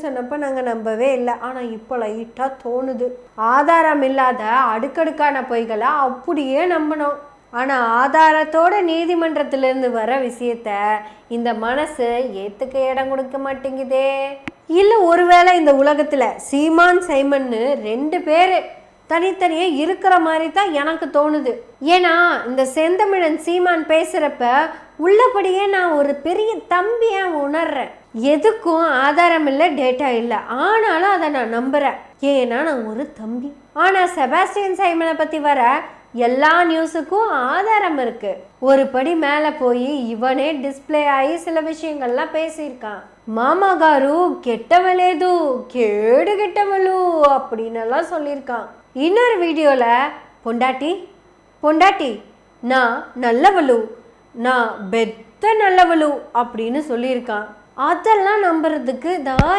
சொன்னப்ப நாங்கள் நம்பவே இல்லை. ஆனால் இப்போ லைட்டாக தோணுது. ஆதாரம் இல்லாத அடுக்கடுக்கான பொய்களை அப்படியே நம்பணும். ஆனால் ஆதாரத்தோட நீதிமன்றத்திலிருந்து வர விஷயத்த இந்த மனசு ஏற்றுக்க இடம் கொடுக்க மாட்டேங்குதே. இல்லை ஒருவேளை இந்த உலகத்தில் சீமான் சைமன்னு 2 பேர் தனித்தனியாக இருக்கிற மாதிரி தான் எனக்கு தோணுது. ஏன்னா இந்த செந்தமிழன் சீமான் பேசுகிறப்ப உள்ளபடியே நான் ஒரு பெரிய தம்பியாக உணர்றேன். எதுக்கும் ஆதாரம் இல்லை, டேட்டா இல்லை, ஆனாலும் அதை நான் நம்புகிறேன். ஏன்னா நான் ஒரு தம்பி. ஆனால் செபாஸ்டியன் சைமனை பற்றி வர எல்லா நியூஸுக்கும் ஆதாரம் இருக்கு. ஒரு படி மேலே போய் இவனே டிஸ்பிளே ஆகி சில விஷயங்கள்லாம் பேசியிருக்கான். மாமா காரு கெட்டவளேது கேடு கெட்டவளு அப்படின்னு எல்லாம் சொல்லியிருக்கான். இன்னொரு வீடியோவில் பொண்டாட்டி நான் நல்லவளு, நான் பெத்த நல்லவளு அப்படின்னு சொல்லியிருக்கான். அதெல்லாம் நம்புறதுக்கு தான்